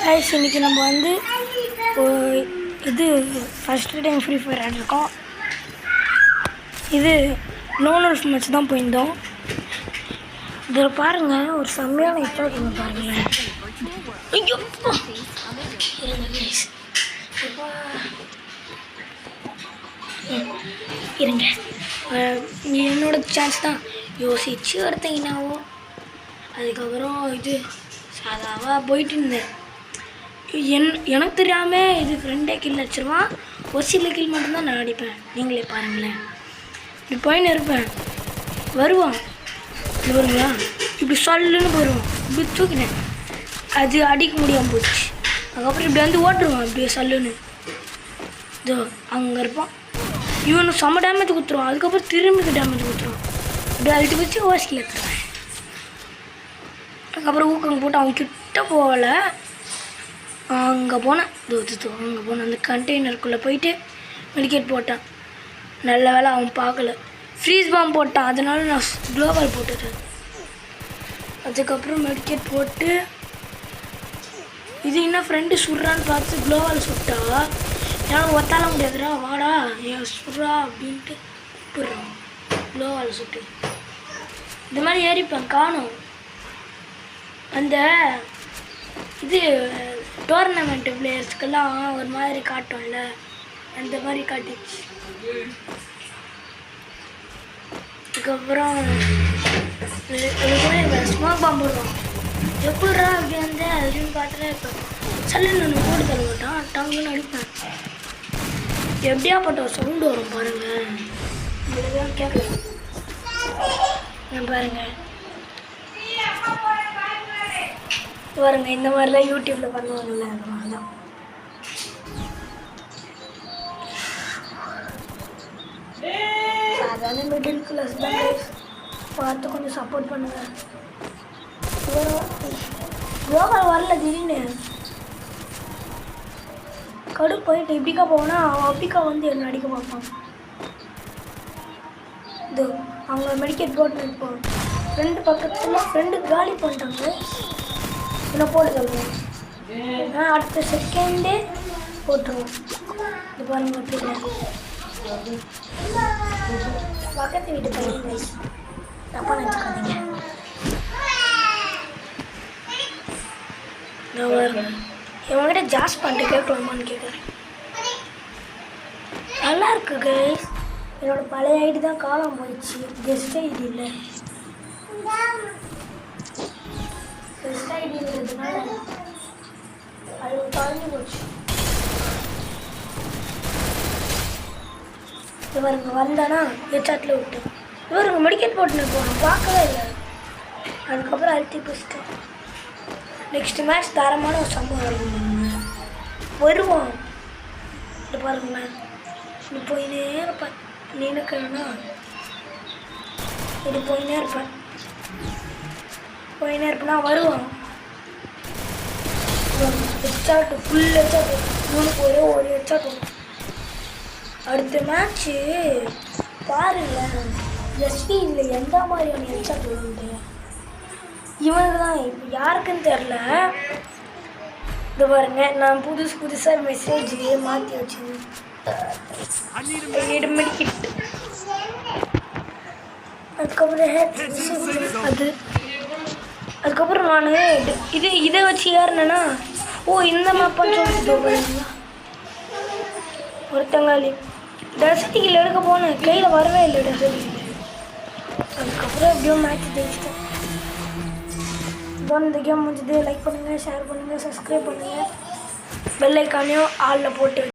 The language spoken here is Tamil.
गाइस इनकी நம்ம வந்து இது ஃபர்ஸ்ட் டைம் ஃப்ரீ ஃபயர் ஆடிருக்கோம். இது நோனல்ஸ் மேட்ச் தான் போயிருந்தோம். இதில் பாருங்க ஒரு செம்மையான எஃபெக்ட் ஒன்று பாருங்களேன். ஐயோ இருங்க என்னோட சான்ஸ் தான் யோசிச்சு ஒருத்தங்கனாவோ. அதுக்கப்புறம் இது சாதாவாக போயிட்டு இருந்தேன். எனக்கு தெரியாமல் இது ஃப்ரெண்டே கில் அடிச்சிருவான். ஒரு சில கில் மட்டும்தான் நான் அடிப்பேன். நீங்களே பாருங்களேன். இப்படி போயின்னு இருப்பேன், வருவான் இது வருங்களா, இப்படி சொல்லுன்னு போயிடுவான். இப்படி தூக்கினேன், அது அடிக்க முடியாமல் போச்சு. அதுக்கப்புறம் இப்படி வந்து ஓட்டுருவான் இப்படியே சல்லுன்னு. இதோ அங்கே இருப்பான். இவனு செம்ம டேமேஜ் கொடுத்துருவான். அதுக்கப்புறம் திரும்பி டேமேஜ் கொடுத்துருவான். இப்படி அழுத்தி வச்சு ஓசிக்கில் எடுத்துருவேன். அதுக்கப்புறம் ஊக்கம் போட்டு அவன் கிட்ட போகல. அங்கே போனேன், அங்கே போனேன். அந்த கண்டெய்னருக்குள்ளே போயிட்டு மெடிக்கேட் போட்டான். நல்ல வேலை அவன் பார்க்கல. ஃப்ரீஸ் பாம் போட்டான், அதனால நான் க்ளோவால் போட்டுட்டேன். அதுக்கப்புறம் மெடிக்கேட் போட்டு இது என்ன ஃப்ரெண்டு சுடுறான்னு பார்த்து க்ளோவால் சுட்டா என்னால் ஒத்தால முடியாதுடா, வாடா ஏன் சுடுறா அப்படின்ட்டு கூப்பிட்றான். க்ளோவால் சுட்டு இந்த மாதிரி ஏறிப்பேன். காணும் அந்த இது டோர்னமெண்ட் பிளேயர்ஸ்க்கெல்லாம் ஒரு மாதிரி காட்டும்ல, அந்த மாதிரி காட்டிடுச்சு. அதுக்கப்புறம் ஸ்மோக் பாம்பு போடுவான். எப்படிரா அப்படி வந்து அப்படின்னு பார்த்துட்டு இப்போ சல்லுன்னு ஒன்று போட்டு தர மாட்டான், டங்குன்னு அடிப்பேன். எப்படியாப்பட்ட ஒரு சவுண்டு வரும் பாருங்க, இப்படிதான் கேட்கலாம் பாருங்க. பாருங்க இந்த மாதிரிலாம் யூடியூப்பில் பண்ணுவாங்கல்ல, அந்த மாதிரி தான். சாதாரண மிடில் கிளாஸ் தான், பார்த்து கொஞ்சம் சப்போர்ட் பண்ணுங்கள். குளோபல் வரல திடீர்னு கடு போயிட்டு இப்படிக்கா போனா அவன் அப்படிக்கா வந்து என்ன அடிக்க பார்ப்பான். இது அவங்க மெடிக்கேட் போட்டு இருப்பான். ஃப்ரெண்டு பக்கத்தில் ஃப்ரெண்டு காலி பண்ணிட்டாங்க. என்ன போடுதல்ல அடுத்த செகண்டே போட்டுருவோம். இது பாருங்க பக்கத்து வீட்டு பையன், தப்பா நினச்சிக்காதீங்க. இவங்ககிட்ட ஜாஸ் பண்ணிட்டு கேட்கலாமான்னு கேட்குறேன். நல்லா இருக்கு கைஸ். என்னோட பழைய ஐடி தான் காலம் போயிடுச்சு. கெஸ்ட் ஐடி இல்லை, கெஸ்ட் ஐடி இருக்கிறதுனால அது குறைஞ்சி போச்சு. இவருங்க வந்தானா ஹெட்சாட்டில் விட்டு இவருங்க மெடிக்கேட் போட்டுன்னு போகணும், பார்க்கவே இல்லை. அதுக்கப்புறம் அழுத்தி பிடிச்சிட்டோம். நெக்ஸ்ட் மேட்ச் தரமான ஒரு சம்பவம் வருவான். இது பாருங்களேன், இது போயினே இருப்பேன். நினைக்கணும்னா இது போயினே இருப்பேன், போயினே இருப்பேன்னா வருவான். ஹெட்சாட்டு ஃபுல் ஹெட்சாட்டு, இவனுக்கு ஒரே ஒரு ஹெட்சாட் வரும். அடுத்த மேட்ச்சு பாருங்களேன், எஸ்பி இல்லை எந்த மாதிரியான ஹெட்சாட் வருது. இவனுக்கு தான் இப்போ யாருக்குன்னு தெரில. இது பாருங்க, நான் புதுசாக மெசேஜ் மாற்றி வச்சேன். மெடிக்கிட்டு அதுக்கப்புறம் அதுக்கப்புறம் நான் இதை வச்சு ஏறினேன்னா இந்த மேப்பான்னு சொல்லிட்டு பாருங்களா. ஒருத்தங்காளி டெசர்ட்டிக்கில் எடுக்க போனேன், கையில் வரவே இல்லை டெசர்ட்டிக்கில். அதுக்கப்புறம் எப்படியோ மேட்ச் ஜெயிச்சிட்டேன். இந்த கேம் முடிஞ்சது. லைக் பண்ணுங்கள், ஷேர் பண்ணுங்கள், சப்ஸ்கிரைப் பண்ணுங்கள், பெல் ஐக்கானையும் ஆளில் போட்டு